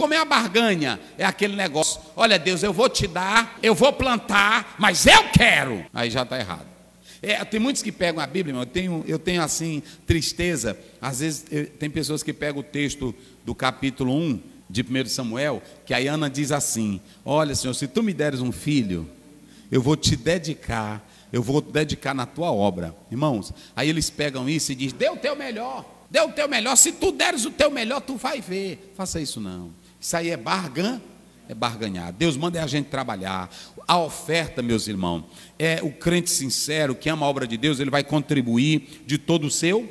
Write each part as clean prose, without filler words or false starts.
como é a barganha? É aquele negócio: olha, Deus, eu vou te dar, eu vou plantar, mas eu quero. Aí já está errado. Tem muitos que pegam a Bíblia, eu tenho assim, tristeza. Às vezes tem pessoas que pegam o texto do capítulo 1 de 1 Samuel, que a Ana diz assim: olha, Senhor, se tu me deres um filho, eu vou te dedicar, eu vou dedicar na tua obra. Irmãos, aí eles pegam isso e dizem: dê o teu melhor, dê o teu melhor, se tu deres o teu melhor, tu vai ver. Faça isso não, isso aí é barganhar. Deus manda a gente trabalhar. A oferta, meus irmãos, é o crente sincero que ama a obra de Deus, ele vai contribuir de todo o seu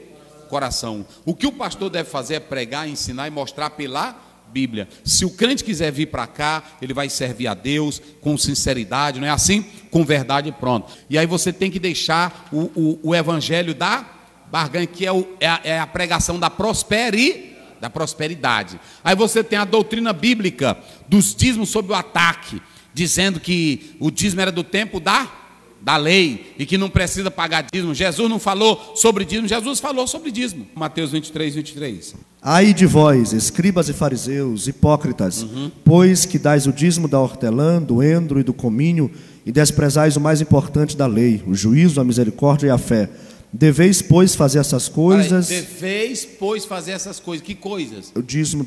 coração. O que o pastor deve fazer é pregar, ensinar e mostrar pela Bíblia. Se o crente quiser vir para cá, ele vai servir a Deus com sinceridade, não é assim? Com verdade, pronto. E aí você tem que deixar o evangelho da barganha, que é a pregação da prosperidade. Aí você tem a doutrina bíblica dos dízimos sob o ataque, dizendo que o dízimo era do tempo da lei e que não precisa pagar dízimo. Jesus não falou sobre dízimo, Jesus falou sobre dízimo. Mateus 23. Ai de vós, escribas e fariseus, hipócritas, pois que dais o dízimo da hortelã, do endro e do cominho, e desprezais o mais importante da lei, o juízo, a misericórdia e a fé. Deveis, pois, fazer essas coisas. Deveis, pois, fazer essas coisas. Que coisas? O dízimo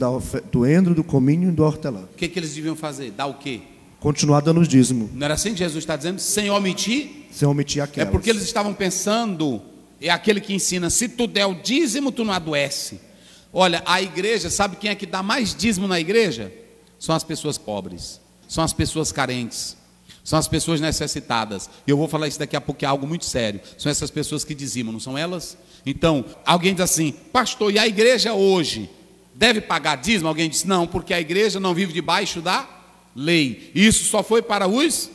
do endro, do cominho e do hortelã. O que eles deviam fazer? Dar o quê? Continuar dando os dízimos. Não era assim que Jesus está dizendo? Sem omitir? Sem omitir aquelas. É porque eles estavam pensando, é aquele que ensina: se tu der o dízimo, tu não adoece. Olha, a igreja, sabe quem é que dá mais dízimo na igreja? São as pessoas pobres, são as pessoas carentes, são as pessoas necessitadas. E eu vou falar isso daqui a pouco, que é algo muito sério. São essas pessoas que dizimam, não são elas? Então, alguém diz assim: pastor, e a igreja hoje deve pagar dízimo? Alguém diz: não, porque a igreja não vive debaixo da lei. Isso só foi para os...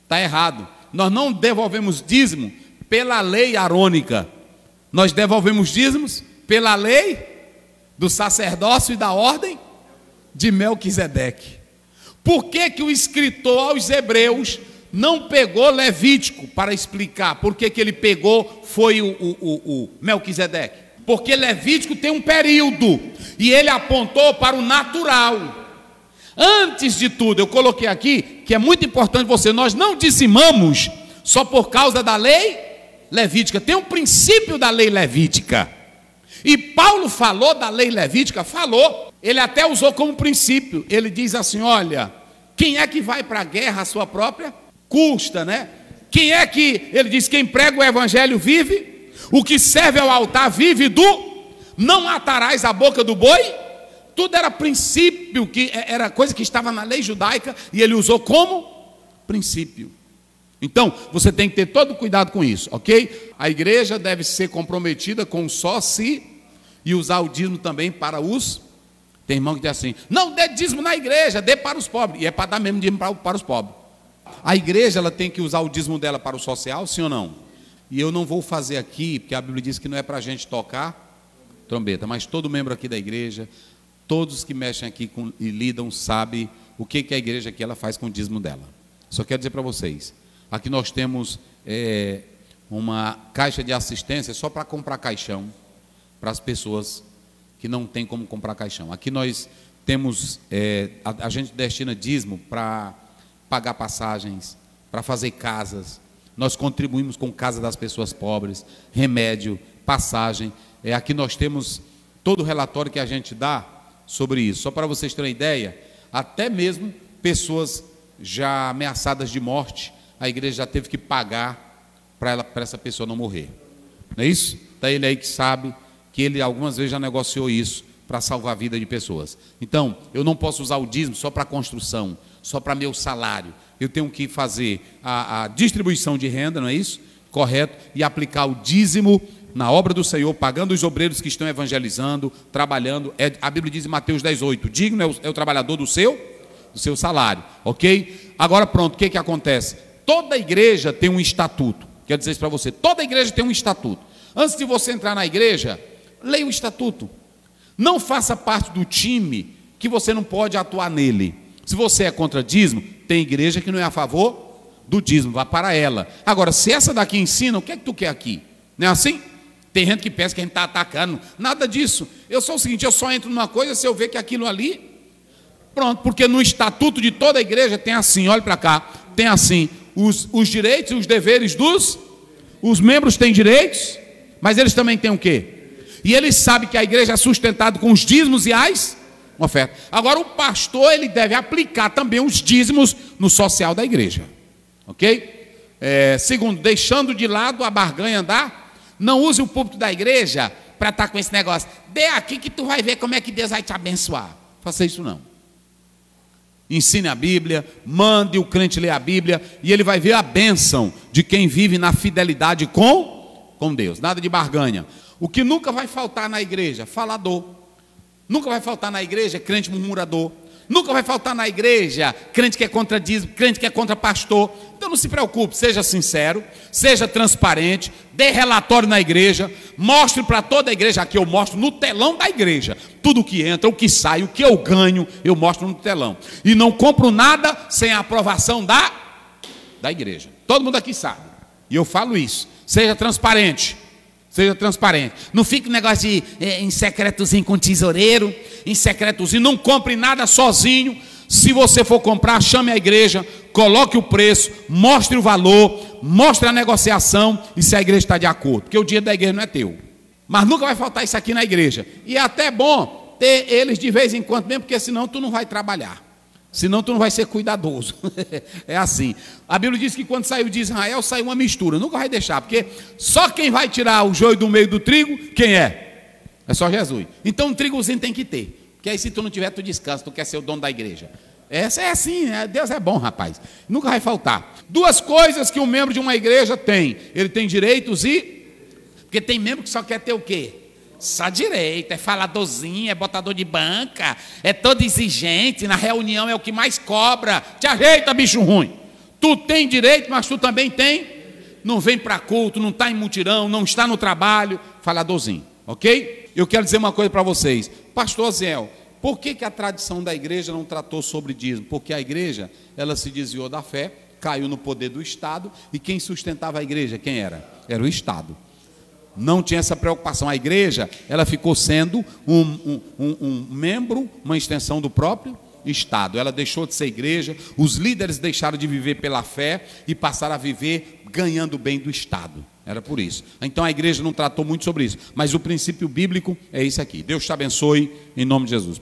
Está errado. Nós não devolvemos dízimo pela lei arônica. Nós devolvemos dízimos pela lei do sacerdócio e da ordem de Melquisedeque. Por que que o escritor aos Hebreus não pegou Levítico para explicar? Por que que ele pegou foi o Melquisedeque? Porque Levítico tem um período e ele apontou para o natural. Antes de tudo, eu coloquei aqui que é muito importante nós não dizimamos só por causa da lei levítica. Tem um princípio da lei levítica. E Paulo falou da lei levítica, ele até usou como princípio. Ele diz assim: olha, quem é que vai para a guerra a sua própria custa, né? Quem é que, ele diz, quem prega o evangelho vive, o que serve ao altar vive não atarás a boca do boi. Tudo era princípio, que era coisa que estava na lei judaica, e ele usou como princípio. Então, você tem que ter todo cuidado com isso, ok? A igreja deve ser comprometida com só si, e usar o dízimo também para os... Tem irmão que diz assim: não dê dízimo na igreja, dê para os pobres. E é para dar mesmo dízimo para os pobres. A igreja, ela tem que usar o dízimo dela para o social, sim ou não? E eu não vou fazer aqui, porque a Bíblia diz que não é para a gente tocar trombeta, mas todo membro aqui da igreja... Todos que mexem aqui e lidam sabem o que a igreja aqui ela faz com o dízimo dela. Só quero dizer para vocês, aqui nós temos uma caixa de assistência só para comprar caixão, para as pessoas que não têm como comprar caixão. Aqui nós temos, a gente destina dízimo para pagar passagens, para fazer casas. Nós contribuímos com casa das pessoas pobres, remédio, passagem. Aqui nós temos todo o relatório que a gente dá sobre isso. Só para vocês terem uma ideia, até mesmo pessoas já ameaçadas de morte, a igreja já teve que pagar para essa pessoa não morrer. Não é isso? Está ele aí que sabe que ele algumas vezes já negociou isso para salvar a vida de pessoas. Então, eu não posso usar o dízimo só para construção, só para meu salário. Eu tenho que fazer a distribuição de renda, não é isso? Correto? E aplicar o dízimo na obra do Senhor, pagando os obreiros que estão evangelizando, trabalhando. A Bíblia diz em Mateus 10:8, digno é o trabalhador do seu salário, ok? Agora pronto, o que acontece? Toda igreja tem um estatuto. Quero dizer isso para você, toda igreja tem um estatuto. Antes de você entrar na igreja, leia o estatuto. Não faça parte do time que você não pode atuar nele. Se você é contra dízimo, tem igreja que não é a favor do dízimo, vá para ela. Agora, se essa daqui ensina, o que é que tu quer aqui? Não é assim? Tem gente que pensa que a gente está atacando. Nada disso. Eu sou o seguinte, eu só entro numa coisa se eu ver que aquilo ali Pronto, porque no estatuto de toda a igreja tem assim, olha para cá, tem assim, os direitos e os deveres os membros têm direitos, mas eles também têm o quê? E eles sabem que a igreja é sustentada com os dízimos e as ofertas. Agora o pastor, ele deve aplicar também os dízimos no social da igreja, ok? Segundo, deixando de lado a barganha não use o púlpito da igreja para estar com esse negócio, dê aqui que tu vai ver como é que Deus vai te abençoar. Faça isso não. Ensine a Bíblia, mande o crente ler a Bíblia, e ele vai ver a bênção de quem vive na fidelidade com Deus. Nada de barganha. O que nunca vai faltar na igreja? Falador. Nunca vai faltar na igreja crente murmurador. Nunca vai faltar na igreja crente que é contra dízimo, crente que é contra pastor. Então não se preocupe, seja sincero, seja transparente, dê relatório na igreja, mostre para toda a igreja. Aqui eu mostro no telão da igreja tudo o que entra, o que sai, o que eu ganho, eu mostro no telão. E não compro nada sem a aprovação da igreja. Todo mundo aqui sabe, e eu falo isso. Seja transparente. Seja transparente. Não fique negócio de em secretozinho com tesoureiro, em secretozinho. Não compre nada sozinho. Se você for comprar, chame a igreja, coloque o preço, mostre o valor, mostre a negociação e se a igreja está de acordo. Porque o dinheiro da igreja não é teu. Mas nunca vai faltar isso aqui na igreja. E é até bom ter eles de vez em quando mesmo, porque senão tu não vai trabalhar. Senão tu não vai ser cuidadoso. É assim. A Bíblia diz que quando saiu de Israel, saiu uma mistura. Nunca vai deixar, porque só quem vai tirar o joio do meio do trigo, quem é? É só Jesus. Então um trigozinho tem que ter. Porque aí se tu não tiver, tu descansa, tu quer ser o dono da igreja. Essa é assim, Deus é bom, rapaz. Nunca vai faltar. Duas coisas que um membro de uma igreja tem. Ele tem direitos e... Porque tem membro que só quer ter o quê? Só direito, é faladorzinho, é botador de banca, é todo exigente, na reunião é o que mais cobra. Te ajeita, bicho ruim. Tu tem direito, mas tu também tem. Não vem para culto, não está em mutirão, não está no trabalho, faladorzinho, ok? Eu quero dizer uma coisa para vocês. Pastor Zéu, por que a tradição da igreja não tratou sobre dízimo? Porque a igreja, ela se desviou da fé, caiu no poder do Estado, e quem sustentava a igreja, quem era? Era o Estado. Não tinha essa preocupação. A igreja, ela ficou sendo um membro, uma extensão do próprio Estado. Ela deixou de ser igreja, os líderes deixaram de viver pela fé e passaram a viver ganhando bem do Estado. Era por isso. Então a igreja não tratou muito sobre isso. Mas o princípio bíblico é isso aqui. Deus te abençoe, em nome de Jesus.